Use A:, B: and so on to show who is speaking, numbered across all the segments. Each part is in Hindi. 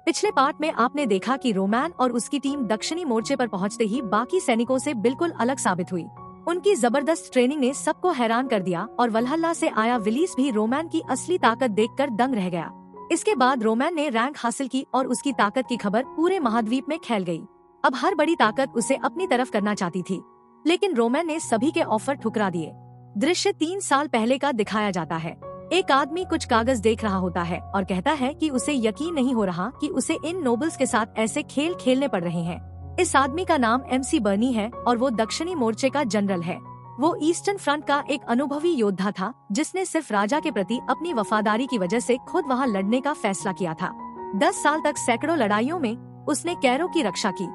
A: पिछले पार्ट में आपने देखा कि रोमैन और उसकी टीम दक्षिणी मोर्चे पर पहुंचते ही बाकी सैनिकों से बिल्कुल अलग साबित हुई। उनकी जबरदस्त ट्रेनिंग ने सबको हैरान कर दिया और वल्हल्ला से आया विलीस भी रोमैन की असली ताकत देखकर दंग रह गया। इसके बाद रोमैन ने रैंक हासिल की और उसकी ताकत की खबर पूरे महाद्वीप में फैल गई। अब हर बड़ी ताकत उसे अपनी तरफ करना चाहती थी, लेकिन रोमैन ने सभी के ऑफर ठुकरा दिए। दृश्य 3 साल पहले का दिखाया जाता है। एक आदमी कुछ कागज देख रहा होता है और कहता है कि उसे यकीन नहीं हो रहा कि उसे इन नोबल्स के साथ ऐसे खेल खेलने पड़ रहे हैं। इस आदमी का नाम MC बर्नी है और वो दक्षिणी मोर्चे का जनरल है। वो ईस्टर्न फ्रंट का एक अनुभवी योद्धा था जिसने सिर्फ राजा के प्रति अपनी वफादारी की वजह से खुद वहाँ लड़ने का फैसला किया था। 10 साल तक सैकड़ों लड़ाइयों में उसने कैरो की रक्षा की।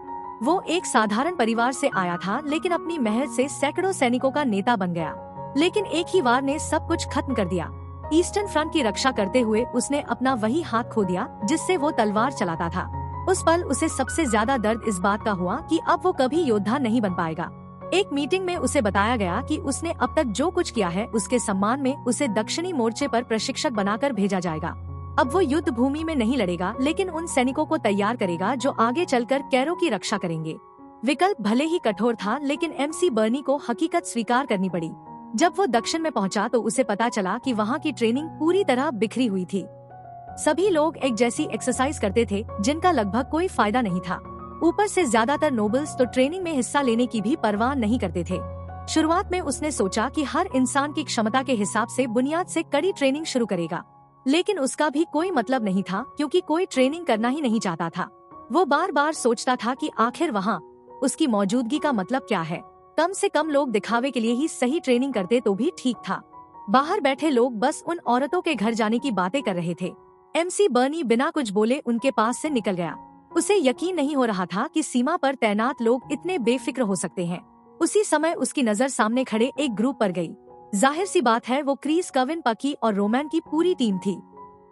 A: वो एक साधारण परिवार से आया था, लेकिन अपनी मेहनत से सैकड़ों सैनिकों का नेता बन गया। लेकिन एक ही वार ने सब कुछ खत्म कर दिया। ईस्टर्न फ्रंट की रक्षा करते हुए उसने अपना वही हाथ खो दिया जिससे वो तलवार चलाता था। उस पल उसे सबसे ज्यादा दर्द इस बात का हुआ कि अब वो कभी योद्धा नहीं बन पाएगा। एक मीटिंग में उसे बताया गया कि उसने अब तक जो कुछ किया है उसके सम्मान में उसे दक्षिणी मोर्चे पर प्रशिक्षक बनाकर भेजा जाएगा। अब वो युद्ध भूमि में नहीं लड़ेगा, लेकिन उन सैनिकों को तैयार करेगा जो आगे चलकर कैरो की रक्षा करेंगे। विकल्प भले ही कठोर था, लेकिन MC बर्नी को हकीकत स्वीकार करनी पड़ी। जब वो दक्षिण में पहुंचा तो उसे पता चला कि वहाँ की ट्रेनिंग पूरी तरह बिखरी हुई थी। सभी लोग एक जैसी एक्सरसाइज करते थे जिनका लगभग कोई फायदा नहीं था। ऊपर से ज्यादातर नोबल्स तो ट्रेनिंग में हिस्सा लेने की भी परवाह नहीं करते थे। शुरुआत में उसने सोचा कि हर इंसान की क्षमता के हिसाब से बुनियाद से कड़ी ट्रेनिंग शुरू करेगा, लेकिन उसका भी कोई मतलब नहीं था क्योंकि कोई ट्रेनिंग करना ही नहीं चाहता था। वो बार बार सोचता था कि आखिर वहाँ उसकी मौजूदगी का मतलब क्या है। कम से कम लोग दिखावे के लिए ही सही ट्रेनिंग करते तो भी ठीक था। बाहर बैठे लोग बस उन औरतों के घर जाने की बातें कर रहे थे। MC बर्नी बिना कुछ बोले उनके पास से निकल गया। उसे यकीन नहीं हो रहा था कि सीमा पर तैनात लोग इतने बेफिक्र हो सकते हैं। उसी समय उसकी नजर सामने खड़े एक ग्रुप पर गई। जाहिर सी बात है वो क्रीस, कविन, पकी और रोमैन की पूरी टीम थी।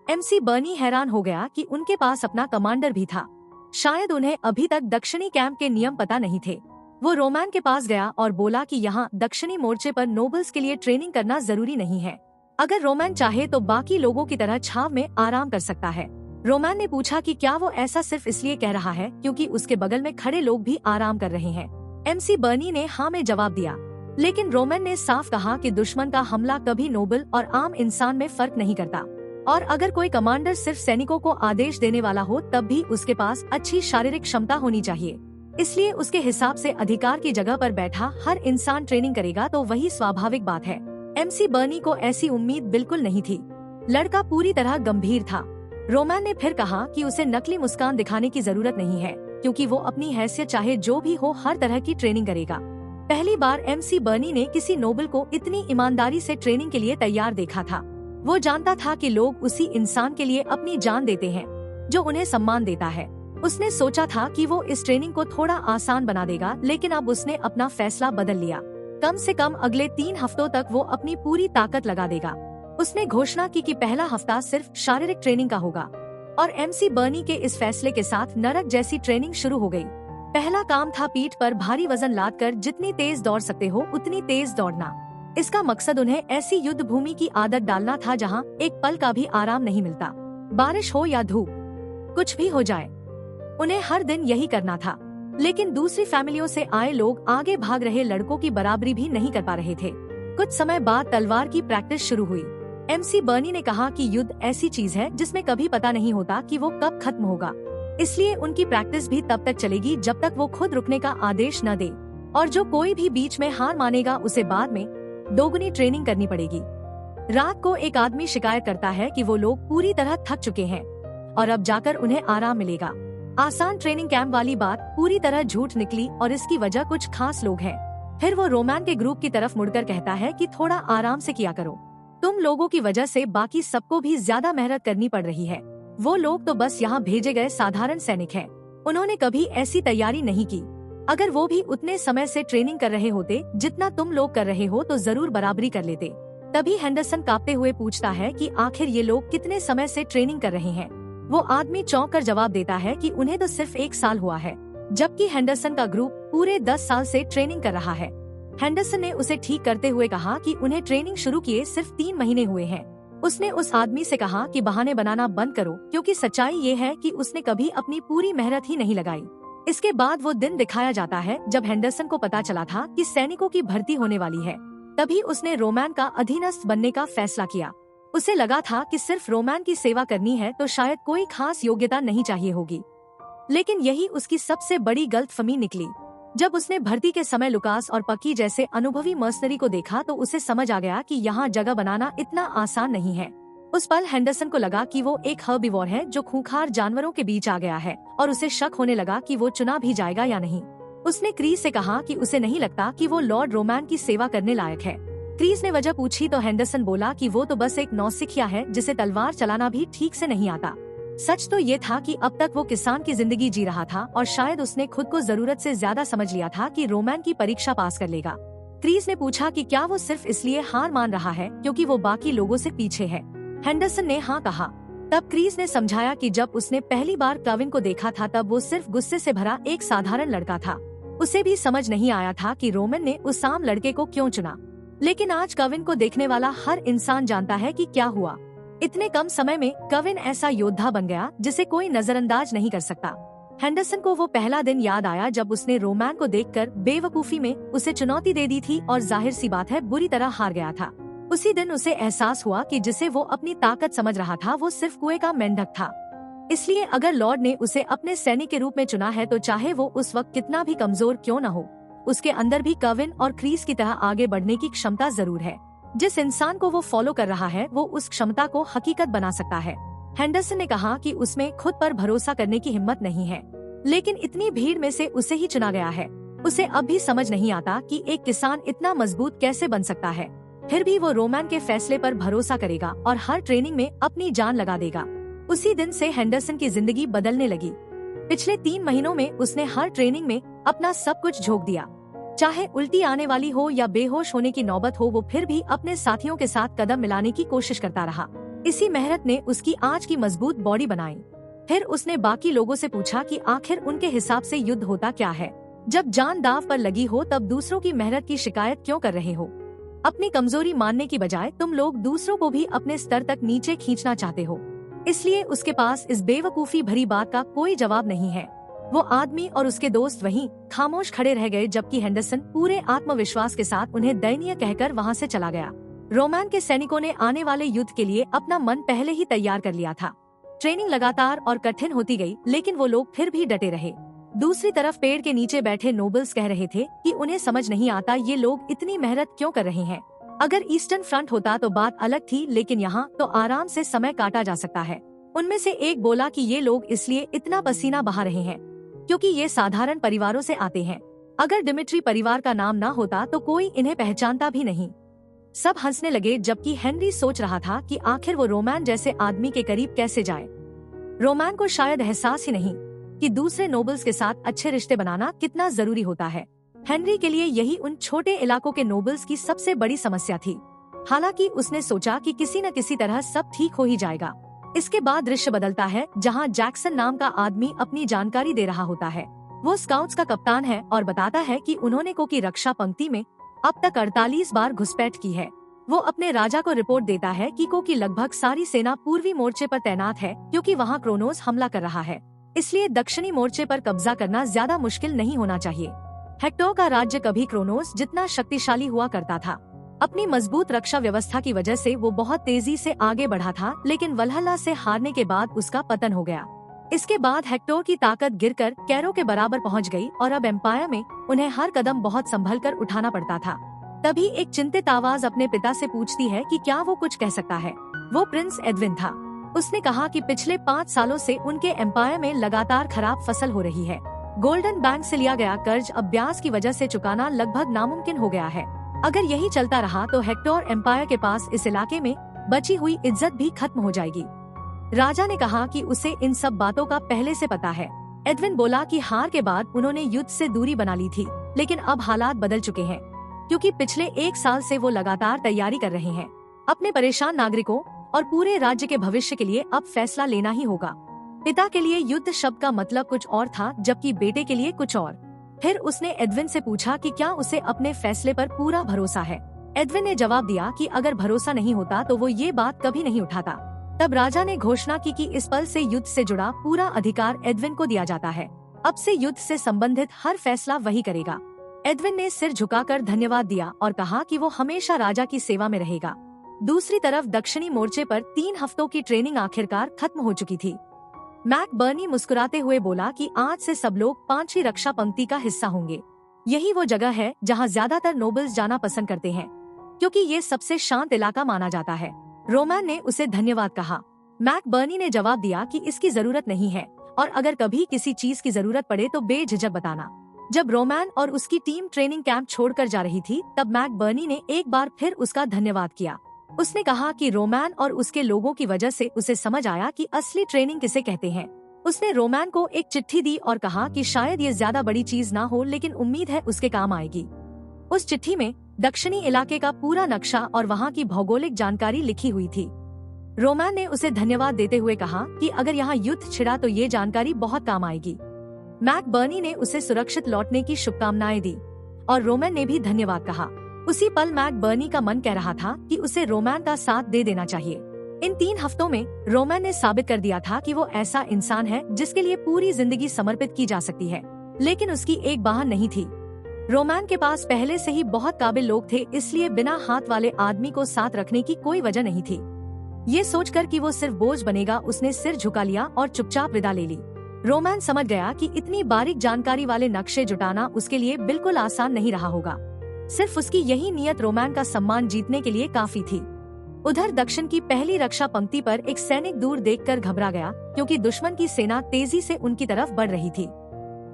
A: MC बर्नी हैरान हो गया कि उनके पास अपना कमांडर भी था। शायद उन्हें अभी तक दक्षिणी कैंप के नियम पता नहीं थे। वो रोमैन के पास गया और बोला कि यहाँ दक्षिणी मोर्चे पर नोबल्स के लिए ट्रेनिंग करना जरूरी नहीं है। अगर रोमैन चाहे तो बाकी लोगों की तरह छाव में आराम कर सकता है। रोमैन ने पूछा कि क्या वो ऐसा सिर्फ इसलिए कह रहा है क्योंकि उसके बगल में खड़े लोग भी आराम कर रहे हैं। MC बर्नी ने हाँ में जवाब दिया, लेकिन रोमैन ने साफ कहा कि दुश्मन का हमला कभी नोबल और आम इंसान में फर्क नहीं करता, और अगर कोई कमांडर सिर्फ सैनिकों को आदेश देने वाला हो तब भी उसके पास अच्छी शारीरिक क्षमता होनी चाहिए। इसलिए उसके हिसाब से अधिकार की जगह पर बैठा हर इंसान ट्रेनिंग करेगा तो वही स्वाभाविक बात है। MC बर्नी को ऐसी उम्मीद बिल्कुल नहीं थी। लड़का पूरी तरह गंभीर था। रोमैन ने फिर कहा कि उसे नकली मुस्कान दिखाने की जरूरत नहीं है क्योंकि वो अपनी हैसियत चाहे जो भी हो हर तरह की ट्रेनिंग करेगा। पहली बार MC बर्नी ने किसी नोबल को इतनी ईमानदारी से ट्रेनिंग के लिए तैयार देखा था। वो जानता था कि लोग उसी इंसान के लिए अपनी जान देते हैं जो उन्हें सम्मान देता है। उसने सोचा था कि वो इस ट्रेनिंग को थोड़ा आसान बना देगा, लेकिन अब उसने अपना फैसला बदल लिया। कम से कम अगले 3 हफ्तों तक वो अपनी पूरी ताकत लगा देगा। उसने घोषणा की कि पहला हफ्ता सिर्फ शारीरिक ट्रेनिंग का होगा और MC बर्नी के इस फैसले के साथ नरक जैसी ट्रेनिंग शुरू हो गई। पहला काम था पीठ पर भारी वजन लादकर जितनी तेज दौड़ सकते हो उतनी तेज दौड़ना। इसका मकसद उन्हें ऐसी युद्ध भूमि की आदत डालना था जहां एक पल का भी आराम नहीं मिलता। बारिश हो या धूप, कुछ भी हो जाए, उन्हें हर दिन यही करना था। लेकिन दूसरी फैमिलियों से आए लोग आगे भाग रहे लड़कों की बराबरी भी नहीं कर पा रहे थे। कुछ समय बाद तलवार की प्रैक्टिस शुरू हुई। MC बर्नी ने कहा कि युद्ध ऐसी चीज है जिसमें कभी पता नहीं होता कि वो कब खत्म होगा, इसलिए उनकी प्रैक्टिस भी तब तक चलेगी जब तक वो खुद रुकने का आदेश न दे, और जो कोई भी बीच में हार मानेगा उसे बाद में दोगुनी ट्रेनिंग करनी पड़ेगी। रात को एक आदमी शिकायत करता है कि वो लोग पूरी तरह थक चुके हैं और अब जाकर उन्हें आराम मिलेगा। आसान ट्रेनिंग कैंप वाली बात पूरी तरह झूठ निकली और इसकी वजह कुछ खास लोग हैं। फिर वो रोमैन के ग्रुप की तरफ मुड़कर कहता है कि थोड़ा आराम से किया करो, तुम लोगों की वजह से बाकी सबको भी ज्यादा मेहनत करनी पड़ रही है। वो लोग तो बस यहाँ भेजे गए साधारण सैनिक हैं। उन्होंने कभी ऐसी तैयारी नहीं की। अगर वो भी उतने समय से ट्रेनिंग कर रहे होते जितना तुम लोग कर रहे हो तो जरूर बराबरी कर लेते। तभी हेंडरसन कांपते हुए पूछता है कि आखिर ये लोग कितने समय से ट्रेनिंग कर रहे हैं। वो आदमी चौंक कर जवाब देता है कि उन्हें तो सिर्फ 1 साल हुआ है, जबकि हेंडरसन का ग्रुप पूरे 10 साल से ट्रेनिंग कर रहा है। हेंडरसन ने उसे ठीक करते हुए कहा कि उन्हें ट्रेनिंग शुरू किए सिर्फ 3 महीने हुए हैं। उसने उस आदमी से कहा कि बहाने बनाना बंद करो, क्योंकि सच्चाई ये है कि उसने कभी अपनी पूरी मेहनत ही नहीं लगाई। इसके बाद वो दिन दिखाया जाता है जब हेंडरसन को पता चला था कि सैनिकों की भर्ती होने वाली है। तभी उसने रोमैन का अधीनस्थ बनने का फैसला किया। उसे लगा था कि सिर्फ रोमैन की सेवा करनी है तो शायद कोई खास योग्यता नहीं चाहिए होगी, लेकिन यही उसकी सबसे बड़ी गलतफहमी निकली। जब उसने भर्ती के समय लुकास और पकी जैसे अनुभवी मर्सनरी को देखा तो उसे समझ आ गया कि यहाँ जगह बनाना इतना आसान नहीं है। उस पल हेंडरसन को लगा कि वो एक हर्बिवोर है जो खूंखार जानवरों के बीच आ गया है, और उसे शक होने लगा कि वो चुना भी जाएगा या नहीं। उसने क्रीज से कहा कि उसे नहीं लगता कि वो लॉर्ड रोमैन की सेवा करने लायक है। क्रीज ने वजह पूछी तो हेंडरसन बोला कि वो तो बस एक नौसिखिया है जिसे तलवार चलाना भी ठीक से नहीं आता। सच तो ये था कि अब तक वो किसान की जिंदगी जी रहा था और शायद उसने खुद को जरूरत से ज्यादा समझ लिया था कि रोमैन की परीक्षा पास कर लेगा। क्रीज ने पूछा कि क्या वो सिर्फ इसलिए हार मान रहा है क्योंकि वो बाकी लोगों से पीछे है। हेंडरसन ने हाँ कहा। तब क्रीज ने समझाया कि जब उसने पहली बार कविन को देखा था तब वो सिर्फ गुस्से से भरा एक साधारण लड़का था। उसे भी समझ नहीं आया था कि रोमन ने उस आम लड़के को क्यों चुना। लेकिन आज कविन को देखने वाला हर इंसान जानता है कि क्या हुआ। इतने कम समय में कविन ऐसा योद्धा बन गया जिसे कोई नजरअंदाज नहीं कर सकता। हेंडरसन को वो पहला दिन याद आया जब उसने रोमैन को देखकर बेवकूफी में उसे चुनौती दे दी थी और जाहिर सी बात है बुरी तरह हार गया था। उसी दिन उसे एहसास हुआ कि जिसे वो अपनी ताकत समझ रहा था वो सिर्फ कुएं का मेंढक था। इसलिए अगर लॉर्ड ने उसे अपने सैनिक के रूप में चुना है तो चाहे वो उस वक्त कितना भी कमजोर क्यों न हो, उसके अंदर भी कविन और क्रीज की तरह आगे बढ़ने की क्षमता जरूर है। जिस इंसान को वो फॉलो कर रहा है वो उस क्षमता को हकीकत बना सकता है। हेंडरसन ने कहा कि उसमें खुद पर भरोसा करने की हिम्मत नहीं है, लेकिन इतनी भीड़ में से उसे ही चुना गया है। उसे अब भी समझ नहीं आता कि एक किसान इतना मजबूत कैसे बन सकता है। फिर भी वो रोमैन के फैसले पर भरोसा करेगा और हर ट्रेनिंग में अपनी जान लगा देगा। उसी दिन से हेंडरसन की जिंदगी बदलने लगी। पिछले 3 महीनों में उसने हर ट्रेनिंग में अपना सब कुछ झोंक दिया। चाहे उल्टी आने वाली हो या बेहोश होने की नौबत हो, वो फिर भी अपने साथियों के साथ कदम मिलाने की कोशिश करता रहा। इसी मेहनत ने उसकी आज की मजबूत बॉडी बनाई। फिर उसने बाकी लोगों से पूछा कि आखिर उनके हिसाब से युद्ध होता क्या है। जब जान दांव पर लगी हो तब दूसरों की मेहनत की शिकायत क्यों कर रहे हो? अपनी कमजोरी मानने की बजाय तुम लोग दूसरों को भी अपने स्तर तक नीचे खींचना चाहते हो। इसलिए उसके पास इस बेवकूफी भरी बात का कोई जवाब नहीं है। वो आदमी और उसके दोस्त वहीं खामोश खड़े रह गए जबकि हेंडरसन पूरे आत्मविश्वास के साथ उन्हें दयनीय कहकर वहाँ से चला गया। रोमैन के सैनिकों ने आने वाले युद्ध के लिए अपना मन पहले ही तैयार कर लिया था। ट्रेनिंग लगातार और कठिन होती गई, लेकिन वो लोग फिर भी डटे रहे। दूसरी तरफ पेड़ के नीचे बैठे नोबल्स कह रहे थे कि उन्हें समझ नहीं आता ये लोग इतनी मेहनत क्यों कर रहे हैं। अगर ईस्टर्न फ्रंट होता तो बात अलग थी, लेकिन यहाँ तो आराम से समय काटा जा सकता है। उनमें से एक बोला कि ये लोग इसलिए इतना पसीना बहा रहे हैं क्योंकि ये साधारण परिवारों से आते हैं। अगर डिमिट्री परिवार का नाम ना होता तो कोई इन्हें पहचानता भी नहीं। सब हंसने लगे जबकि हेनरी सोच रहा था कि आखिर वो रोमैन जैसे आदमी के करीब कैसे जाए। रोमैन को शायद एहसास ही नहीं कि दूसरे नोबल्स के साथ अच्छे रिश्ते बनाना कितना जरूरी होता है। हेनरी के लिए यही उन छोटे इलाकों के नोबल्स की सबसे बड़ी समस्या थी। हालांकि उसने सोचा कि किसी न किसी तरह सब ठीक हो ही जाएगा। इसके बाद दृश्य बदलता है जहां जैक्सन नाम का आदमी अपनी जानकारी दे रहा होता है। वो स्काउट्स का कप्तान है और बताता है कि उन्होंने को की रक्षा पंक्ति में अब तक 48 बार घुसपैठ की है। वो अपने राजा को रिपोर्ट देता है कि को की लगभग सारी सेना पूर्वी मोर्चे पर तैनात है क्योंकि वहाँ क्रोनोस हमला कर रहा है, इसलिए दक्षिणी मोर्चे पर कब्जा करना ज्यादा मुश्किल नहीं होना चाहिए। हेक्टर का राज्य कभी क्रोनोस जितना शक्तिशाली हुआ करता था। अपनी मजबूत रक्षा व्यवस्था की वजह से वो बहुत तेजी से आगे बढ़ा था, लेकिन वल्हल्ला से हारने के बाद उसका पतन हो गया। इसके बाद हेक्टर की ताकत गिरकर कैरो के बराबर पहुंच गई और अब एम्पायर में उन्हें हर कदम बहुत संभल कर उठाना पड़ता था। तभी एक चिंतित आवाज अपने पिता से पूछती है कि क्या वो कुछ कह सकता है। वो प्रिंस एडविन था। उसने कहा कि पिछले 5 सालों से उनके एम्पायर में लगातार खराब फसल हो रही है। गोल्डन बैंक से लिया गया कर्ज अब ब्याज की वजह से चुकाना लगभग नामुमकिन हो गया है। अगर यही चलता रहा तो हेक्टर एम्पायर के पास इस इलाके में बची हुई इज्जत भी खत्म हो जाएगी। राजा ने कहा कि उसे इन सब बातों का पहले से पता है। एडविन बोला कि हार के बाद उन्होंने युद्ध से दूरी बना ली थी, लेकिन अब हालात बदल चुके हैं क्योंकि पिछले 1 साल से वो लगातार तैयारी कर रहे हैं। अपने परेशान नागरिकों और पूरे राज्य के भविष्य के लिए अब फैसला लेना ही होगा। पिता के लिए युद्ध शब्द का मतलब कुछ और था, जबकि बेटे के लिए कुछ और। फिर उसने एडविन से पूछा कि क्या उसे अपने फैसले पर पूरा भरोसा है। एडविन ने जवाब दिया कि अगर भरोसा नहीं होता तो वो ये बात कभी नहीं उठाता। तब राजा ने घोषणा की कि इस पल से युद्ध से जुड़ा पूरा अधिकार एडविन को दिया जाता है। अब से युद्ध से संबंधित हर फैसला वही करेगा। एडविन ने सिर झुकाकर धन्यवाद दिया और कहा कि वो हमेशा राजा की सेवा में रहेगा। दूसरी तरफ दक्षिणी मोर्चे पर 3 हफ्तों की ट्रेनिंग आखिरकार खत्म हो चुकी थी। मैकबर्नी मुस्कुराते हुए बोला कि आज से सब लोग 5वीं रक्षा पंक्ति का हिस्सा होंगे। यही वो जगह है जहां ज्यादातर नोबल्स जाना पसंद करते हैं, क्योंकि ये सबसे शांत इलाका माना जाता है। रोमैन ने उसे धन्यवाद कहा। मैकबर्नी ने जवाब दिया कि इसकी जरूरत नहीं है और अगर कभी किसी चीज की जरूरत पड़े तो बेझिझक बताना। जब रोमैन और उसकी टीम ट्रेनिंग कैंप छोड़कर जा रही थी तब मैकबर्नी ने एक बार फिर उसका धन्यवाद किया। उसने कहा कि रोमैन और उसके लोगों की वजह से उसे समझ आया कि असली ट्रेनिंग किसे कहते हैं। उसने रोमैन को एक चिट्ठी दी और कहा कि शायद ये ज्यादा बड़ी चीज ना हो, लेकिन उम्मीद है उसके काम आएगी। उस चिट्ठी में दक्षिणी इलाके का पूरा नक्शा और वहाँ की भौगोलिक जानकारी लिखी हुई थी। रोमैन ने उसे धन्यवाद देते हुए कहा कि अगर यहाँ युद्ध छिड़ा तो ये जानकारी बहुत काम आएगी। मैकबर्नी ने उसे सुरक्षित लौटने की शुभकामनाएं दी और रोमैन ने भी धन्यवाद कहा। उसी पल मैकबर्नी का मन कह रहा था कि उसे रोमैन का साथ दे देना चाहिए। इन 3 हफ्तों में रोमैन ने साबित कर दिया था कि वो ऐसा इंसान है जिसके लिए पूरी जिंदगी समर्पित की जा सकती है, लेकिन उसकी एक बाह नहीं थी। रोमैन के पास पहले से ही बहुत काबिल लोग थे, इसलिए बिना हाथ वाले आदमी को साथ रखने की कोई वजह नहीं थी। ये सोचकर कि वो सिर्फ बोझ बनेगा, उसने सिर झुका लिया और चुपचाप विदा ले ली। रोमैन समझ गया कि इतनी बारीक जानकारी वाले नक्शे जुटाना उसके लिए बिल्कुल आसान नहीं रहा होगा। सिर्फ उसकी यही नियत रोमैन का सम्मान जीतने के लिए काफी थी। उधर दक्षिण की पहली रक्षा पंक्ति पर एक सैनिक दूर देखकर घबरा गया, क्योंकि दुश्मन की सेना तेजी से उनकी तरफ बढ़ रही थी।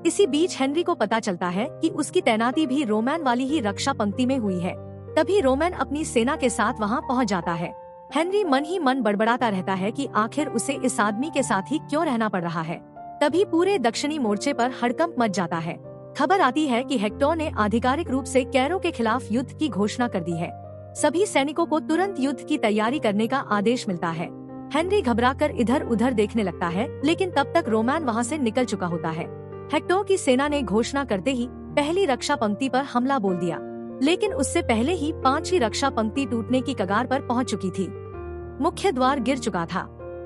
A: इसी बीच हेनरी को पता चलता है कि उसकी तैनाती भी रोमैन वाली ही रक्षा पंक्ति में हुई है। तभी रोमैन अपनी सेना के साथ वहां पहुंच जाता है। हेनरी मन ही मन बड़बड़ाता रहता है कि आखिर उसे इस आदमी के साथ ही क्यों रहना पड़ रहा है। तभी पूरे दक्षिणी मोर्चे पर हड़कंप मच जाता है। खबर आती है कि हेक्टर ने आधिकारिक रूप से कैरो के खिलाफ युद्ध की घोषणा कर दी है। सभी सैनिकों को तुरंत युद्ध की तैयारी करने का आदेश मिलता है। हेनरी घबराकर इधर उधर देखने लगता है, लेकिन तब तक रोमैन वहां से निकल चुका होता है। हेक्टर की सेना ने घोषणा करते ही पहली रक्षा पंक्ति पर हमला बोल दिया, लेकिन उससे पहले ही 5वीं रक्षा पंक्ति टूटने की कगार पर पहुंच चुकी थी। मुख्य द्वार गिर चुका था,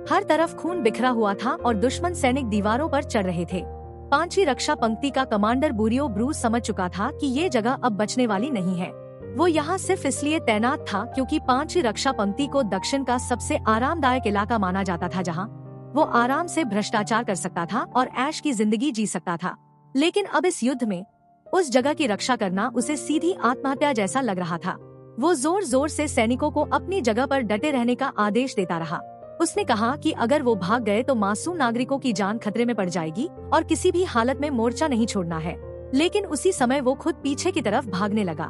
A: हर तरफ खून बिखरा हुआ था और दुश्मन सैनिक दीवारों पर चढ़ रहे थे। 5वीं रक्षा पंक्ति का कमांडर बुरियो ब्रूस समझ चुका था कि ये जगह अब बचने वाली नहीं है। वो यहाँ सिर्फ इसलिए तैनात था क्योंकि 5वीं रक्षा पंक्ति को दक्षिण का सबसे आरामदायक इलाका माना जाता था, जहाँ वो आराम से भ्रष्टाचार कर सकता था और ऐश की जिंदगी जी सकता था। लेकिन अब इस युद्ध में उस जगह की रक्षा करना उसे सीधी आत्महत्या जैसा लग रहा था। वो जोर जोर से सैनिकों को अपनी जगह पर डटे रहने का आदेश देता रहा। उसने कहा कि अगर वो भाग गए तो मासूम नागरिकों की जान खतरे में पड़ जाएगी और किसी भी हालत में मोर्चा नहीं छोड़ना है। लेकिन उसी समय वो खुद पीछे की तरफ भागने लगा।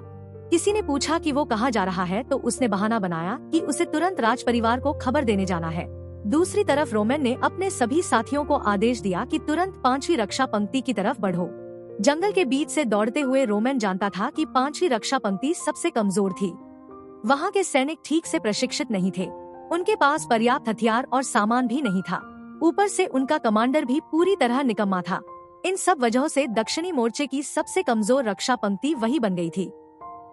A: किसी ने पूछा कि वो कहाँ जा रहा है तो उसने बहाना बनाया कि उसे तुरंत राज परिवार को खबर देने जाना है। दूसरी तरफ रोमैन ने अपने सभी साथियों को आदेश दिया कि तुरंत 5वीं रक्षा पंक्ति की तरफ बढ़ो। जंगल के बीच से दौड़ते हुए रोमैन जानता था कि 5वीं रक्षा पंक्ति सबसे कमजोर थी। वहाँ के सैनिक ठीक से प्रशिक्षित नहीं थे, उनके पास पर्याप्त हथियार और सामान भी नहीं था। ऊपर से उनका कमांडर भी पूरी तरह निकम्मा था। इन सब वजहों से दक्षिणी मोर्चे की सबसे कमजोर रक्षा पंक्ति वही बन गई थी।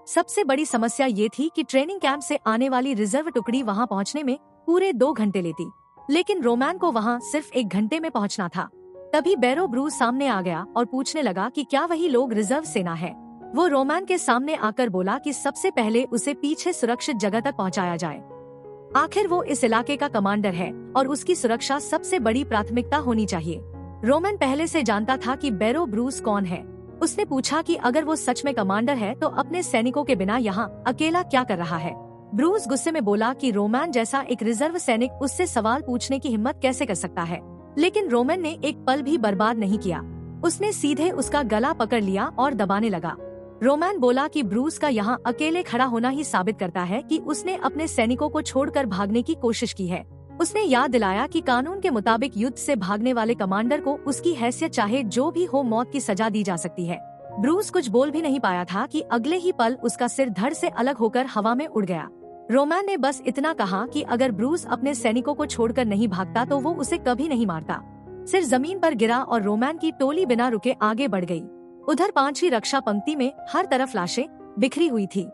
A: सबसे बड़ी समस्या ये थी कि ट्रेनिंग कैंप से आने वाली रिजर्व टुकड़ी वहां पहुंचने में पूरे 2 घंटे लेती, लेकिन रोमैन को वहां सिर्फ 1 घंटे में पहुंचना था। तभी बैरो ब्रूस सामने आ गया और पूछने लगा कि क्या वही लोग रिजर्व सेना है। वो रोमैन के सामने आकर बोला कि सबसे पहले उसे पीछे सुरक्षित जगह तक पहुँचाया जाए। आखिर वो इस इलाके का कमांडर है और उसकी सुरक्षा सबसे बड़ी प्राथमिकता होनी चाहिए। रोमैन पहले से जानता था कि बैरो ब्रूस कौन है। उसने पूछा कि अगर वो सच में कमांडर है तो अपने सैनिकों के बिना यहाँ अकेला क्या कर रहा है। ब्रूस गुस्से में बोला कि रोमैन जैसा एक रिजर्व सैनिक उससे सवाल पूछने की हिम्मत कैसे कर सकता है। लेकिन रोमैन ने एक पल भी बर्बाद नहीं किया। उसने सीधे उसका गला पकड़ लिया और दबाने लगा। रोमैन बोला कि ब्रूस का यहाँ अकेले खड़ा होना ही साबित करता है कि उसने अपने सैनिकों को छोड़कर भागने की कोशिश की है। उसने याद दिलाया कि कानून के मुताबिक युद्ध से भागने वाले कमांडर को उसकी हैसियत चाहे जो भी हो मौत की सजा दी जा सकती है। ब्रूस कुछ बोल भी नहीं पाया था कि अगले ही पल उसका सिर धड़ से अलग होकर हवा में उड़ गया। रोमैन ने बस इतना कहा कि अगर ब्रूस अपने सैनिकों को छोड़कर नहीं भागता तो वो उसे कभी नहीं मारता। सिर जमीन पर गिरा और रोमैन की टोली बिना रुके आगे बढ़ गई। उधर 5वीं रक्षा पंक्ति में हर तरफ लाशें बिखरी हुई थी।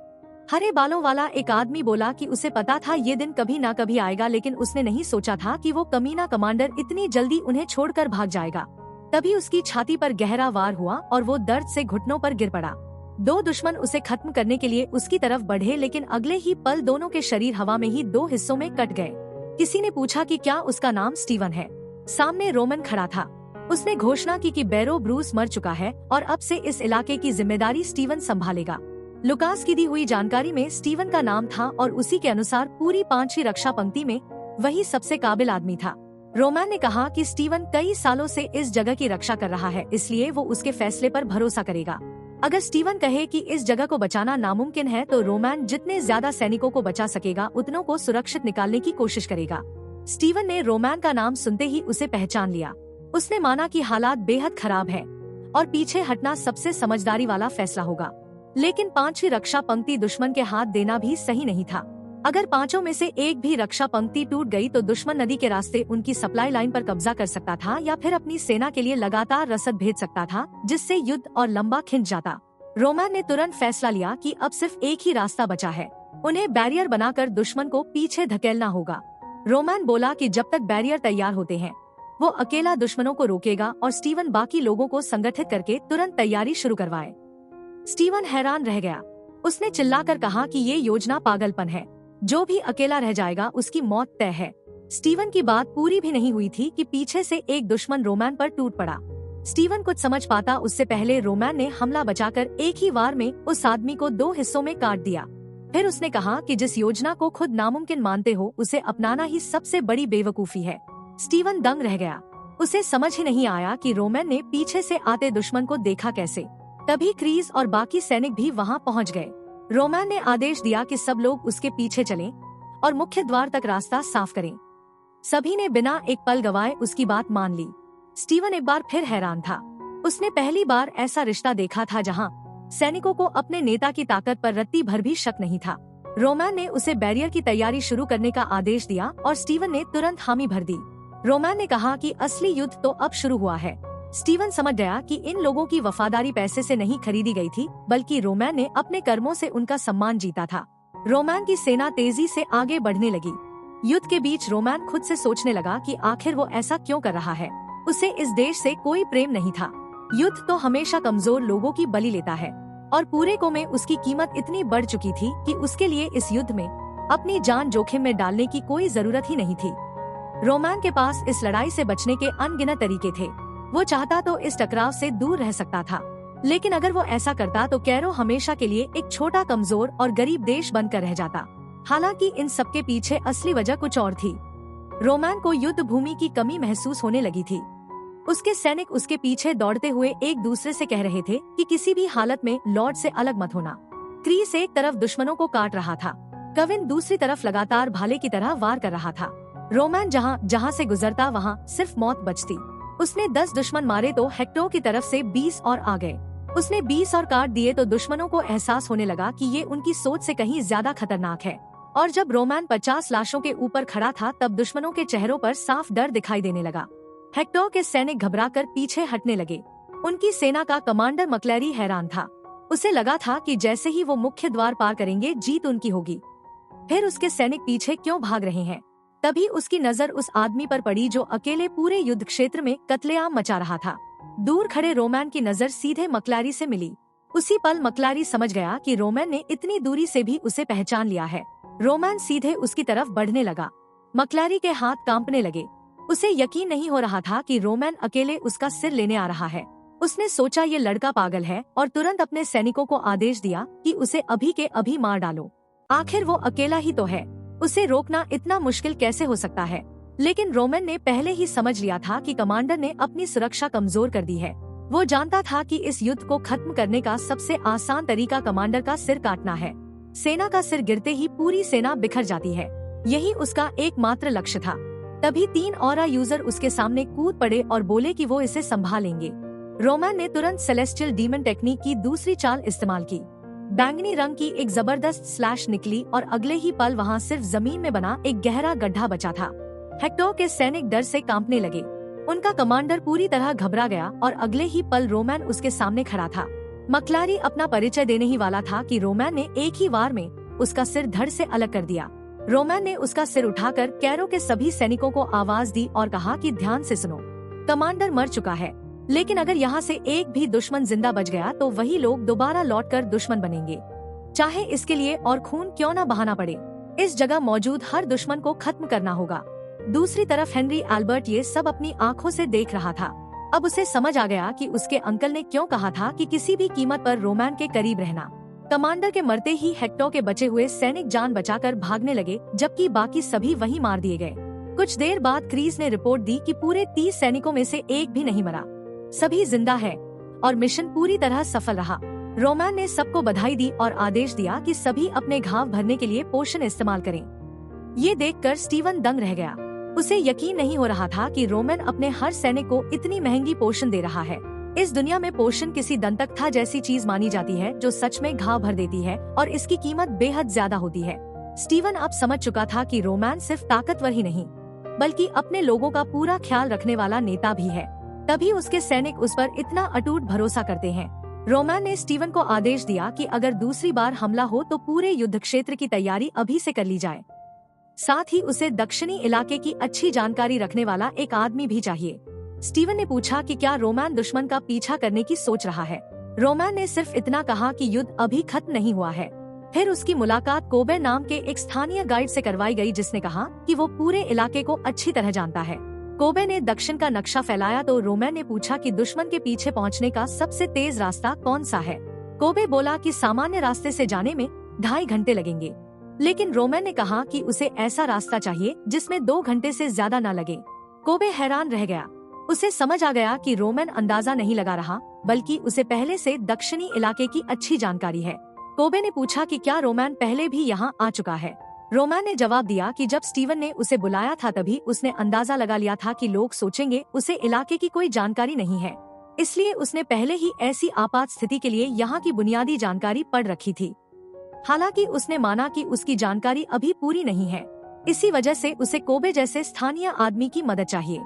A: हरे बालों वाला एक आदमी बोला कि उसे पता था ये दिन कभी ना कभी आएगा, लेकिन उसने नहीं सोचा था कि वो कमीना कमांडर इतनी जल्दी उन्हें छोड़कर भाग जाएगा। तभी उसकी छाती पर गहरा वार हुआ और वो दर्द से घुटनों पर गिर पड़ा। दो दुश्मन उसे खत्म करने के लिए उसकी तरफ बढ़े, लेकिन अगले ही पल दोनों के शरीर हवा में ही दो हिस्सों में कट गए। किसी ने पूछा कि क्या उसका नाम स्टीवन है। सामने रोमन खड़ा था। उसने घोषणा की कि बैरो ब्रूस मर चुका है और अब से इस इलाके की जिम्मेदारी स्टीवन संभालेगा। लुकास की दी हुई जानकारी में स्टीवन का नाम था और उसी के अनुसार पूरी 5वीं रक्षा पंक्ति में वही सबसे काबिल आदमी था। रोमन ने कहा कि स्टीवन कई सालों से इस जगह की रक्षा कर रहा है, इसलिए वो उसके फैसले पर भरोसा करेगा। अगर स्टीवन कहे कि इस जगह को बचाना नामुमकिन है तो रोमन जितने ज्यादा सैनिकों को बचा सकेगा उतनों को सुरक्षित निकालने की कोशिश करेगा। स्टीवन ने रोमन का नाम सुनते ही उसे पहचान लिया। उसने माना कि हालात बेहद खराब है और पीछे हटना सबसे समझदारी वाला फैसला होगा। लेकिन 5वीं रक्षा पंक्ति दुश्मन के हाथ देना भी सही नहीं था। अगर पांचों में से एक भी रक्षा पंक्ति टूट गई तो दुश्मन नदी के रास्ते उनकी सप्लाई लाइन पर कब्जा कर सकता था या फिर अपनी सेना के लिए लगातार रसद भेज सकता था, जिससे युद्ध और लंबा खिंच जाता। रोमन ने तुरंत फैसला लिया कि अब सिर्फ एक ही रास्ता बचा है, उन्हें बैरियर बनाकर दुश्मन को पीछे धकेलना होगा। रोमन बोला कि जब तक बैरियर तैयार होते हैं वो अकेला दुश्मनों को रोकेगा और स्टीवन बाकी लोगों को संगठित करके तुरंत तैयारी शुरू करवाए। स्टीवन हैरान रह गया। उसने चिल्लाकर कहा कि ये योजना पागलपन है, जो भी अकेला रह जाएगा उसकी मौत तय है। स्टीवन की बात पूरी भी नहीं हुई थी कि पीछे से एक दुश्मन रोमन पर टूट पड़ा। स्टीवन कुछ समझ पाता उससे पहले रोमन ने हमला बचाकर एक ही वार में उस आदमी को 2 हिस्सों में काट दिया। फिर उसने कहा कि जिस योजना को खुद नामुमकिन मानते हो उसे अपनाना ही सबसे बड़ी बेवकूफी है। स्टीवन दंग रह गया। उसे समझ ही नहीं आया कि रोमन ने पीछे से आते दुश्मन को देखा कैसे। तभी क्रीज और बाकी सैनिक भी वहां पहुंच गए। रोमन ने आदेश दिया कि सब लोग उसके पीछे चलें और मुख्य द्वार तक रास्ता साफ करें। सभी ने बिना एक पल गवाए उसकी बात मान ली। स्टीवन एक बार फिर हैरान था। उसने पहली बार ऐसा रिश्ता देखा था जहां सैनिकों को अपने नेता की ताकत पर रत्ती भर भी शक नहीं था। रोमन ने उसे बैरियर की तैयारी शुरू करने का आदेश दिया और स्टीवन ने तुरंत हामी भर दी। रोमन ने कहा कि असली युद्ध तो अब शुरू हुआ है। स्टीवन समझ गया कि इन लोगों की वफादारी पैसे से नहीं खरीदी गई थी, बल्कि रोमन ने अपने कर्मों से उनका सम्मान जीता था। रोमन की सेना तेजी से आगे बढ़ने लगी। युद्ध के बीच रोमन खुद से सोचने लगा कि आखिर वो ऐसा क्यों कर रहा है। उसे इस देश से कोई प्रेम नहीं था। युद्ध तो हमेशा कमजोर लोगों की बलि लेता है और पूरे को में उसकी कीमत इतनी बढ़ चुकी थी कि उसके लिए इस युद्ध में अपनी जान जोखिम में डालने की कोई जरूरत ही नहीं थी। रोमन के पास इस लड़ाई से बचने के अनगिनत तरीके थे। वो चाहता तो इस टकराव से दूर रह सकता था, लेकिन अगर वो ऐसा करता तो कैरो हमेशा के लिए एक छोटा कमजोर और गरीब देश बनकर रह जाता। हालांकि इन सबके पीछे असली वजह कुछ और थी। रोमन को युद्ध भूमि की कमी महसूस होने लगी थी। उसके सैनिक उसके पीछे दौड़ते हुए एक दूसरे से कह रहे थे कि किसी भी हालत में लॉर्ड से अलग मत होना। क्रीस एक तरफ दुश्मनों को काट रहा था, कविन दूसरी तरफ लगातार भाले की तरह वार कर रहा था। रोमन जहाँ से गुजरता वहाँ सिर्फ मौत बचती। उसने 10 दुश्मन मारे तो हेक्टर की तरफ से 20 और आ गए। उसने 20 और काट दिए तो दुश्मनों को एहसास होने लगा कि ये उनकी सोच से कहीं ज्यादा खतरनाक है। और जब रोमन 50 लाशों के ऊपर खड़ा था तब दुश्मनों के चेहरों पर साफ डर दिखाई देने लगा। हेक्टर के सैनिक घबराकर पीछे हटने लगे। उनकी सेना का कमांडर मक्लैरी हैरान था। उसे लगा था कि जैसे ही वो मुख्य द्वार पार करेंगे जीत उनकी होगी। फिर उसके सैनिक पीछे क्यों भाग रहे हैं? तभी उसकी नजर उस आदमी पर पड़ी जो अकेले पूरे युद्ध क्षेत्र में कत्लेआम मचा रहा था। दूर खड़े रोमन की नजर सीधे मक्लैरी से मिली। उसी पल मक्लैरी समझ गया कि रोमन ने इतनी दूरी से भी उसे पहचान लिया है। रोमन सीधे उसकी तरफ बढ़ने लगा। मक्लैरी के हाथ कांपने लगे। उसे यकीन नहीं हो रहा था कि रोमन अकेले उसका सिर लेने आ रहा है। उसने सोचा ये लड़का पागल है और तुरंत अपने सैनिकों को आदेश दिया कि उसे अभी के अभी मार डालो। आखिर वो अकेला ही तो है, उसे रोकना इतना मुश्किल कैसे हो सकता है? लेकिन रोमन ने पहले ही समझ लिया था कि कमांडर ने अपनी सुरक्षा कमजोर कर दी है। वो जानता था कि इस युद्ध को खत्म करने का सबसे आसान तरीका कमांडर का सिर काटना है। सेना का सिर गिरते ही पूरी सेना बिखर जाती है, यही उसका एकमात्र लक्ष्य था। तभी 3 और यूजर उसके सामने कूद पड़े और बोले कि वो इसे संभालेंगे। रोमन ने तुरंत सेलेस्टियल डीमन टेक्निक की दूसरी चाल इस्तेमाल की। बैंगनी रंग की एक जबरदस्त स्लैश निकली और अगले ही पल वहाँ सिर्फ जमीन में बना एक गहरा गड्ढा बचा था। हेक्टर के सैनिक डर से कांपने लगे। उनका कमांडर पूरी तरह घबरा गया और अगले ही पल रोमन उसके सामने खड़ा था। मक्लारी अपना परिचय देने ही वाला था कि रोमैन ने एक ही वार में उसका सिर धड़ से अलग कर दिया। रोमैन ने उसका सिर उठाकर कैरो के सभी सैनिकों को आवाज दी और कहा कि ध्यान से सुनो, कमांडर मर चुका है, लेकिन अगर यहाँ से एक भी दुश्मन जिंदा बच गया तो वही लोग दोबारा लौटकर दुश्मन बनेंगे, चाहे इसके लिए और खून क्यों न बहाना पड़े। इस जगह मौजूद हर दुश्मन को खत्म करना होगा। दूसरी तरफ हेनरी एल्बर्ट ये सब अपनी आंखों से देख रहा था। अब उसे समझ आ गया कि उसके अंकल ने क्यों कहा था कि किसी भी कीमत पर रोमैन के करीब रहना। कमांडर के मरते ही हेक्टर के बचे हुए सैनिक जान बचाकर भागने लगे, जबकि बाकी सभी वहीं मार दिए गए। कुछ देर बाद क्रीज ने रिपोर्ट दी कि पूरे 30 सैनिकों में से एक भी नहीं मरा, सभी जिंदा है और मिशन पूरी तरह सफल रहा। रोमैन ने सबको बधाई दी और आदेश दिया कि सभी अपने घाव भरने के लिए पोषण इस्तेमाल करें। ये देखकर स्टीवन दंग रह गया। उसे यकीन नहीं हो रहा था कि रोमैन अपने हर सैनिक को इतनी महंगी पोषण दे रहा है। इस दुनिया में पोषण किसी दंतकथा जैसी चीज मानी जाती है जो सच में घाव भर देती है और इसकी कीमत बेहद ज्यादा होती है। स्टीवन अब समझ चुका था कि रोमैन सिर्फ ताकतवर ही नहीं बल्कि अपने लोगों का पूरा ख्याल रखने वाला नेता भी है, तभी उसके सैनिक उस पर इतना अटूट भरोसा करते हैं। रोमैन ने स्टीवन को आदेश दिया कि अगर दूसरी बार हमला हो तो पूरे युद्ध क्षेत्र की तैयारी अभी से कर ली जाए। साथ ही उसे दक्षिणी इलाके की अच्छी जानकारी रखने वाला एक आदमी भी चाहिए। स्टीवन ने पूछा कि क्या रोमैन दुश्मन का पीछा करने की सोच रहा है। रोमैन ने सिर्फ इतना कहा कि युद्ध अभी खत्म नहीं हुआ है। फिर उसकी मुलाकात कोबे नाम के एक स्थानीय गाइड से करवाई गई, जिसने कहा कि वो पूरे इलाके को अच्छी तरह जानता है। कोबे ने दक्षिण का नक्शा फैलाया तो रोमैन ने पूछा कि दुश्मन के पीछे पहुंचने का सबसे तेज रास्ता कौन सा है। कोबे बोला कि सामान्य रास्ते से जाने में 2.5 घंटे लगेंगे, लेकिन रोमैन ने कहा कि उसे ऐसा रास्ता चाहिए जिसमें 2 घंटे से ज्यादा न लगे। कोबे हैरान रह गया। उसे समझ आ गया कि रोमैन अंदाजा नहीं लगा रहा, बल्कि उसे पहले से दक्षिणी इलाके की अच्छी जानकारी है। कोबे ने पूछा कि क्या रोमैन पहले भी यहाँ आ चुका है। रोमैन ने जवाब दिया कि जब स्टीवन ने उसे बुलाया था तभी उसने अंदाजा लगा लिया था कि लोग सोचेंगे उसे इलाके की कोई जानकारी नहीं है, इसलिए उसने पहले ही ऐसी आपात स्थिति के लिए यहाँ की बुनियादी जानकारी पढ़ रखी थी। हालांकि उसने माना कि उसकी जानकारी अभी पूरी नहीं है, इसी वजह से उसे कोबे जैसे स्थानीय आदमी की मदद चाहिए।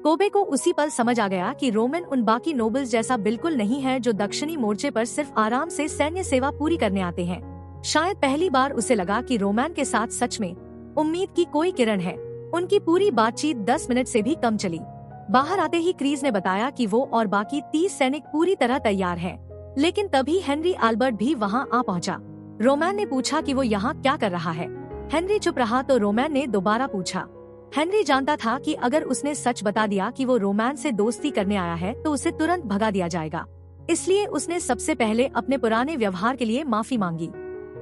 A: कोबे को उसी पल समझ आ गया कि रोमैन उन बाकी नोबल्स जैसा बिल्कुल नहीं है जो दक्षिणी मोर्चे पर सिर्फ आराम से सैन्य सेवा पूरी करने आते हैं। शायद पहली बार उसे लगा कि रोमैन के साथ सच में उम्मीद की कोई किरण है। उनकी पूरी बातचीत 10 मिनट से भी कम चली। बाहर आते ही क्रीज ने बताया कि वो और बाकी 30 सैनिक पूरी तरह तैयार हैं। लेकिन तभी हेनरी एल्बर्ट भी वहां आ पहुंचा। रोमैन ने पूछा कि वो यहाँ क्या कर रहा है। हेनरी चुप रहा तो रोमैन ने दोबारा पूछा। हेनरी जानता था कि अगर उसने सच बता दिया कि वो रोमैन से दोस्ती करने आया है तो उसे तुरंत भगा दिया जाएगा, इसलिए उसने सबसे पहले अपने पुराने व्यवहार के लिए माफी मांगी।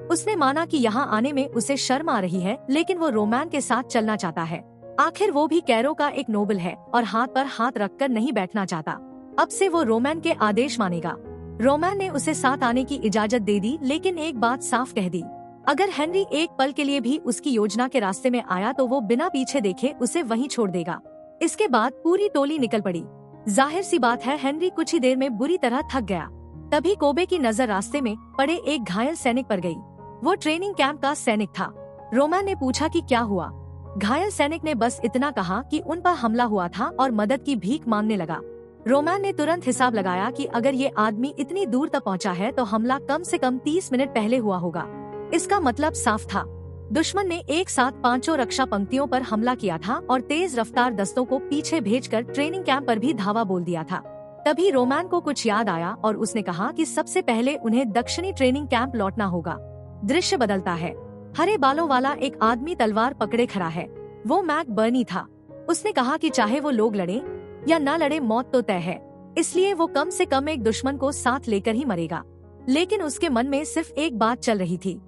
A: उसने माना कि यहाँ आने में उसे शर्म आ रही है, लेकिन वो रोमैन के साथ चलना चाहता है। आखिर वो भी कैरो का एक नोबल है और हाथ पर हाथ रखकर नहीं बैठना चाहता। अब से वो रोमैन के आदेश मानेगा। रोमैन ने उसे साथ आने की इजाजत दे दी, लेकिन एक बात साफ कह दी, अगर हेनरी एक पल के लिए भी उसकी योजना के रास्ते में आया तो वो बिना पीछे देखे उसे वहीं छोड़ देगा। इसके बाद पूरी टोली निकल पड़ी। जाहिर सी बात है हेनरी कुछ ही देर में बुरी तरह थक गया। तभी कोबे की नजर रास्ते में पड़े एक घायल सैनिक पर गई। वो ट्रेनिंग कैंप का सैनिक था। रोमैन ने पूछा कि क्या हुआ। घायल सैनिक ने बस इतना कहा कि उन पर हमला हुआ था और मदद की भीख मांगने लगा। रोमैन ने तुरंत हिसाब लगाया कि अगर ये आदमी इतनी दूर तक पहुंचा है तो हमला कम से कम 30 मिनट पहले हुआ होगा। इसका मतलब साफ था, दुश्मन ने एक साथ 5 रक्षा पंक्तियों पर हमला किया था और तेज रफ्तार दस्तों को पीछे भेजकर ट्रेनिंग कैंप पर भी धावा बोल दिया था। तभी रोमैन को कुछ याद आया और उसने कहा कि सबसे पहले उन्हें दक्षिणी ट्रेनिंग कैंप लौटना होगा। दृश्य बदलता है। हरे बालों वाला एक आदमी तलवार पकड़े खड़ा है। वो मैक बर्नी था। उसने कहा कि चाहे वो लोग लड़े या न लड़े, मौत तो तय है, इसलिए वो कम से कम एक दुश्मन को साथ लेकर ही मरेगा। लेकिन उसके मन में सिर्फ एक बात चल रही थी,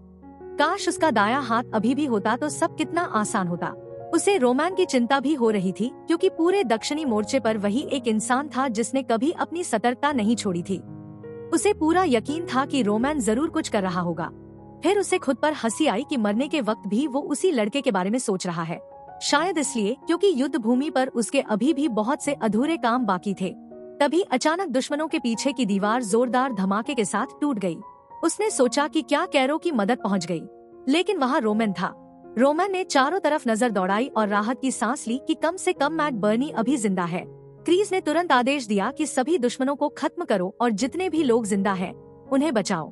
A: काश उसका दायां हाथ अभी भी होता तो सब कितना आसान होता। उसे रोमैन की चिंता भी हो रही थी, क्योंकि पूरे दक्षिणी मोर्चे पर वही एक इंसान था जिसने कभी अपनी सतर्कता नहीं छोड़ी थी। उसे पूरा यकीन था कि रोमैन जरूर कुछ कर रहा होगा। फिर उसे खुद पर हंसी आई कि मरने के वक्त भी वो उसी लड़के के बारे में सोच रहा है। शायद इसलिए क्योंकि युद्ध भूमि पर उसके अभी भी बहुत से अधूरे काम बाकी थे। तभी अचानक दुश्मनों के पीछे की दीवार जोरदार धमाके के साथ टूट गई। उसने सोचा कि क्या कैरो की मदद पहुंच गई, लेकिन वहाँ रोमैन था। रोमैन ने चारों तरफ नजर दौड़ाई और राहत की सांस ली कि कम से कम मैक बर्नी अभी जिंदा है। क्रीज ने तुरंत आदेश दिया कि सभी दुश्मनों को खत्म करो और जितने भी लोग जिंदा हैं उन्हें बचाओ।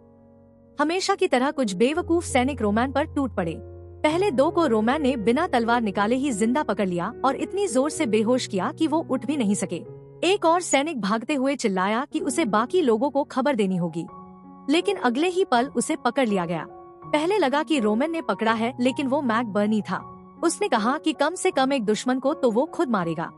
A: हमेशा की तरह कुछ बेवकूफ सैनिक रोमैन पर टूट पड़े। पहले दो को रोमैन ने बिना तलवार निकाले ही जिंदा पकड़ लिया और इतनी जोर से बेहोश किया कि वो उठ भी नहीं सके। एक और सैनिक भागते हुए चिल्लाया कि उसे बाकी लोगों को खबर देनी होगी, लेकिन अगले ही पल उसे पकड़ लिया गया। पहले लगा कि रोमन ने पकड़ा है, लेकिन वो मैकबर्नी था। उसने कहा कि कम से कम एक दुश्मन को तो वो खुद मारेगा।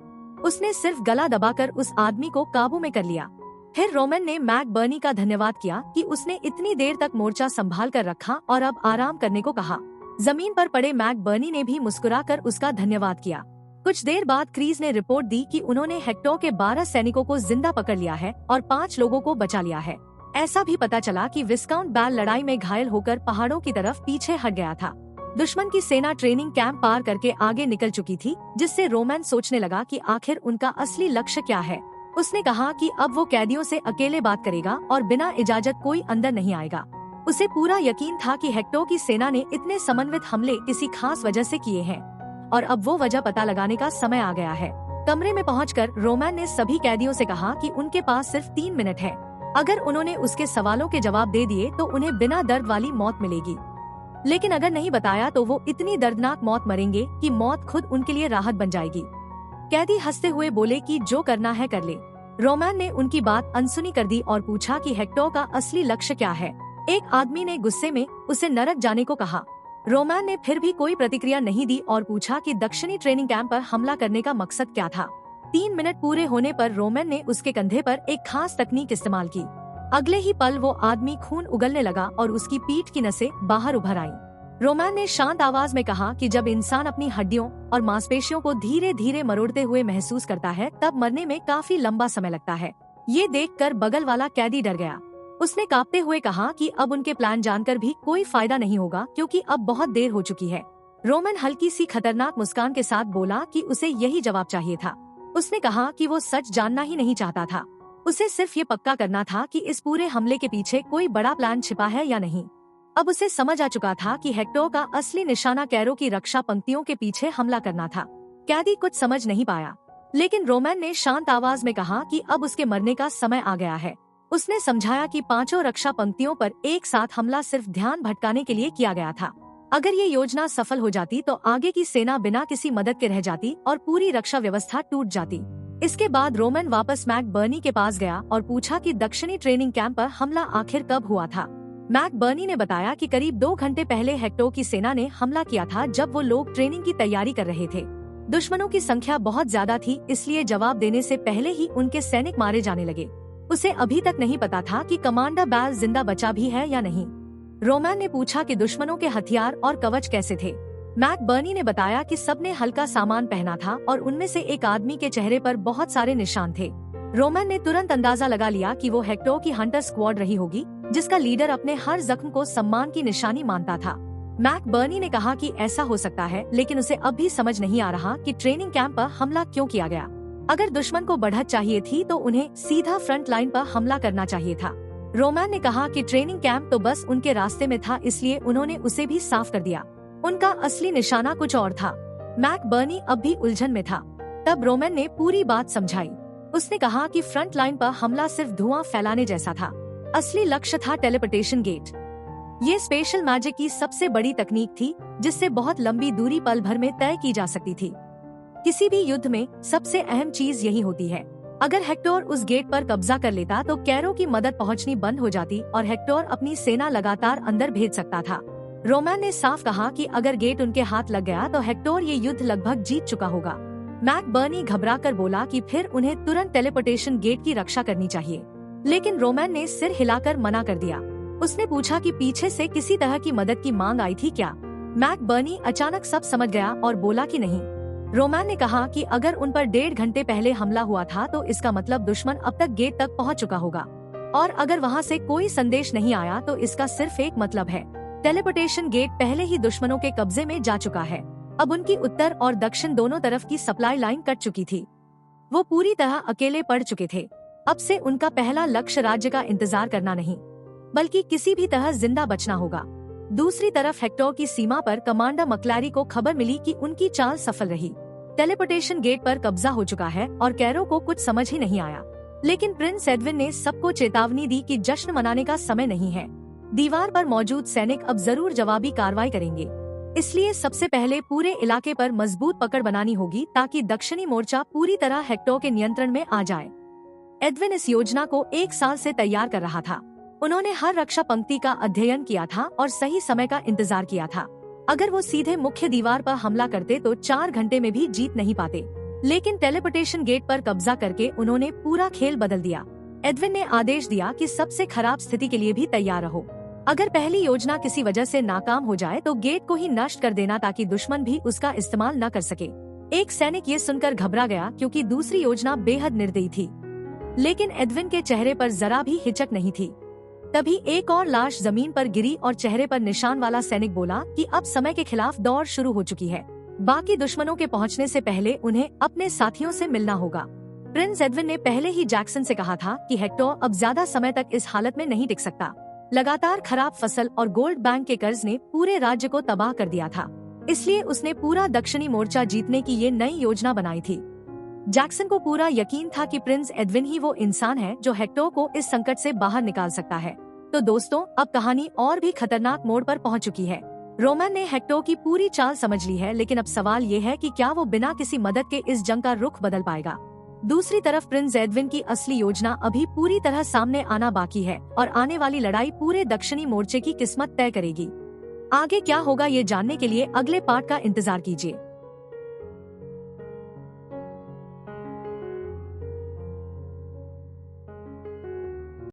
A: उसने सिर्फ गला दबाकर उस आदमी को काबू में कर लिया। फिर रोमन ने मैकबर्नी का धन्यवाद किया कि उसने इतनी देर तक मोर्चा संभाल कर रखा और अब आराम करने को कहा। जमीन पर पड़े मैकबर्नी ने भी मुस्कुराकर उसका धन्यवाद किया। कुछ देर बाद क्रीज ने रिपोर्ट दी कि उन्होंने हेक्टर के 12 सैनिकों को जिंदा पकड़ लिया है और 5 लोगों को बचा लिया है। ऐसा भी पता चला कि विस्काउंट बैल लड़ाई में घायल होकर पहाड़ों की तरफ पीछे हट गया था। दुश्मन की सेना ट्रेनिंग कैंप पार करके आगे निकल चुकी थी, जिससे रोमन सोचने लगा कि आखिर उनका असली लक्ष्य क्या है। उसने कहा कि अब वो कैदियों से अकेले बात करेगा और बिना इजाजत कोई अंदर नहीं आएगा। उसे पूरा यकीन था कि हेक्टर की सेना ने इतने समन्वित हमले किसी खास वजह से किए हैं और अब वो वजह पता लगाने का समय आ गया है। कमरे में पहुंचकर रोमन ने सभी कैदियों से कहा कि उनके पास सिर्फ 3 मिनट है। अगर उन्होंने उसके सवालों के जवाब दे दिए तो उन्हें बिना दर्द वाली मौत मिलेगी, लेकिन अगर नहीं बताया तो वो इतनी दर्दनाक मौत मरेंगे कि मौत खुद उनके लिए राहत बन जाएगी। कैदी हंसते हुए बोले कि जो करना है कर ले। रोमन ने उनकी बात अनसुनी कर दी और पूछा कि हेक्टर का असली लक्ष्य क्या है। एक आदमी ने गुस्से में उसे नरक जाने को कहा। रोमन ने फिर भी कोई प्रतिक्रिया नहीं दी और पूछा कि दक्षिणी ट्रेनिंग कैंप पर हमला करने का मकसद क्या था। 3 मिनट पूरे होने पर रोमन ने उसके कंधे पर एक खास तकनीक इस्तेमाल की। अगले ही पल वो आदमी खून उगलने लगा और उसकी पीठ की नसें बाहर उभर आईं। रोमन ने शांत आवाज में कहा कि जब इंसान अपनी हड्डियों और मांसपेशियों को धीरे धीरे मरोड़ते हुए महसूस करता है तब मरने में काफी लंबा समय लगता है। ये देखकर बगल वाला कैदी डर गया। उसने कांपते हुए कहा कि अब उनके प्लान जानकर भी कोई फायदा नहीं होगा, क्योंकि अब बहुत देर हो चुकी है। रोमन हल्की सी खतरनाक मुस्कान के साथ बोला कि उसे यही जवाब चाहिए था। उसने कहा कि वो सच जानना ही नहीं चाहता था, उसे सिर्फ ये पक्का करना था कि इस पूरे हमले के पीछे कोई बड़ा प्लान छिपा है या नहीं। अब उसे समझ आ चुका था कि हेक्टर का असली निशाना कैरो की रक्षा पंक्तियों के पीछे हमला करना था। कैदी कुछ समझ नहीं पाया, लेकिन रोमन ने शांत आवाज में कहा कि अब उसके मरने का समय आ गया है। उसने समझाया कि 5 रक्षा पंक्तियों पर एक साथ हमला सिर्फ ध्यान भटकाने के लिए किया गया था। अगर ये योजना सफल हो जाती तो आगे की सेना बिना किसी मदद के रह जाती और पूरी रक्षा व्यवस्था टूट जाती। इसके बाद रोमन वापस मैकबर्नी के पास गया और पूछा कि दक्षिणी ट्रेनिंग कैंप पर हमला आखिर कब हुआ था। मैकबर्नी ने बताया कि करीब 2 घंटे पहले हेक्टर की सेना ने हमला किया था, जब वो लोग ट्रेनिंग की तैयारी कर रहे थे। दुश्मनों की संख्या बहुत ज्यादा थी, इसलिए जवाब देने से पहले ही उनके सैनिक मारे जाने लगे। उसे अभी तक नहीं पता था कि कमांडर बैल जिंदा बचा भी है या नहीं। रोमन ने पूछा कि दुश्मनों के हथियार और कवच कैसे थे। मैकबर्नी ने बताया कि सबने हल्का सामान पहना था और उनमें से एक आदमी के चेहरे पर बहुत सारे निशान थे। रोमन ने तुरंत अंदाजा लगा लिया कि वो हेक्टर की हंटर स्क्वाड रही होगी, जिसका लीडर अपने हर जख्म को सम्मान की निशानी मानता था। मैकबर्नी ने कहा कि ऐसा हो सकता है, लेकिन उसे अब भी समझ नहीं आ रहा कि ट्रेनिंग कैंप पर हमला क्यों किया गया। अगर दुश्मन को बढ़त चाहिए थी तो उन्हें सीधा फ्रंट लाइन पर हमला करना चाहिए था। रोमन ने कहा कि ट्रेनिंग कैंप तो बस उनके रास्ते में था, इसलिए उन्होंने उसे भी साफ कर दिया। उनका असली निशाना कुछ और था। मैकबर्नी अब भी उलझन में था। तब रोमन ने पूरी बात समझाई। उसने कहा कि फ्रंट लाइन पर हमला सिर्फ धुआं फैलाने जैसा था। असली लक्ष्य था टेलीपोर्टेशन गेट। ये स्पेशल मैजिक की सबसे बड़ी तकनीक थी, जिससे बहुत लंबी दूरी पल भर में तय की जा सकती थी। किसी भी युद्ध में सबसे अहम चीज यही होती है। अगर हेक्टर उस गेट पर कब्जा कर लेता तो कैरो की मदद पहुंचनी बंद हो जाती और हेक्टर अपनी सेना लगातार अंदर भेज सकता था। रोमन ने साफ कहा कि अगर गेट उनके हाथ लग गया तो हेक्टर ये युद्ध लगभग जीत चुका होगा। मैकबर्नी घबराकर बोला कि फिर उन्हें तुरंत टेलीपोर्टेशन गेट की रक्षा करनी चाहिए, लेकिन रोमन ने सिर हिलाकर मना कर दिया। उसने पूछा कि पीछे से किसी तरह की मदद की मांग आई थी क्या। मैकबर्नी अचानक सब समझ गया और बोला कि नहीं। रोमन ने कहा कि अगर उन पर 1.5 घंटे पहले हमला हुआ था तो इसका मतलब दुश्मन अब तक गेट तक पहुंच चुका होगा, और अगर वहां से कोई संदेश नहीं आया तो इसका सिर्फ एक मतलब है, टेलीपोर्टेशन गेट पहले ही दुश्मनों के कब्जे में जा चुका है। अब उनकी उत्तर और दक्षिण दोनों तरफ की सप्लाई लाइन कट चुकी थी। वो पूरी तरह अकेले पड़ चुके थे। अब से उनका पहला लक्ष्य राज्य का इंतजार करना नहीं, बल्कि किसी भी तरह जिंदा बचना होगा। दूसरी तरफ हेक्टर की सीमा पर कमांडर मक्लैरी को खबर मिली कि उनकी चाल सफल रही। टेलीपोर्टेशन गेट पर कब्जा हो चुका है और कैरो को कुछ समझ ही नहीं आया। लेकिन प्रिंस एडविन ने सबको चेतावनी दी कि जश्न मनाने का समय नहीं है। दीवार पर मौजूद सैनिक अब जरूर जवाबी कार्रवाई करेंगे, इसलिए सबसे पहले पूरे इलाके पर मजबूत पकड़ बनानी होगी ताकि दक्षिणी मोर्चा पूरी तरह हेक्टर के नियंत्रण में आ जाए। एडविन इस योजना को 1 साल से तैयार कर रहा था। उन्होंने हर रक्षा पंक्ति का अध्ययन किया था और सही समय का इंतजार किया था। अगर वो सीधे मुख्य दीवार पर हमला करते तो 4 घंटे में भी जीत नहीं पाते, लेकिन टेलीपोर्टेशन गेट पर कब्जा करके उन्होंने पूरा खेल बदल दिया। एडविन ने आदेश दिया कि सबसे खराब स्थिति के लिए भी तैयार रहो। अगर पहली योजना किसी वजह से नाकाम हो जाए तो गेट को ही नष्ट कर देना ताकि दुश्मन भी उसका इस्तेमाल न कर सके। एक सैनिक ये सुनकर घबरा गया क्योंकि दूसरी योजना बेहद निर्दयी थी, लेकिन एडविन के चेहरे पर जरा भी हिचक नहीं थी। तभी एक और लाश जमीन पर गिरी और चेहरे पर निशान वाला सैनिक बोला कि अब समय के खिलाफ दौड़ शुरू हो चुकी है। बाकी दुश्मनों के पहुंचने से पहले उन्हें अपने साथियों से मिलना होगा। प्रिंस एडविन ने पहले ही जैक्सन से कहा था कि हेक्टर अब ज्यादा समय तक इस हालत में नहीं टिक सकता। लगातार खराब फसल और गोल्ड बैंक के कर्ज ने पूरे राज्य को तबाह कर दिया था, इसलिए उसने पूरा दक्षिणी मोर्चा जीतने की ये नई योजना बनाई थी। जैक्सन को पूरा यकीन था कि प्रिंस एडविन ही वो इंसान है जो हेक्टर को इस संकट से बाहर निकाल सकता है। तो दोस्तों, अब कहानी और भी खतरनाक मोड़ पर पहुंच चुकी है। रोमैन ने हेक्टर की पूरी चाल समझ ली है, लेकिन अब सवाल ये है कि क्या वो बिना किसी मदद के इस जंग का रुख बदल पाएगा। दूसरी तरफ प्रिंस एडविन की असली योजना अभी पूरी तरह सामने आना बाकी है और आने वाली लड़ाई पूरे दक्षिणी मोर्चे की किस्मत तय करेगी। आगे क्या होगा ये जानने के लिए अगले पार्ट का इंतजार कीजिए।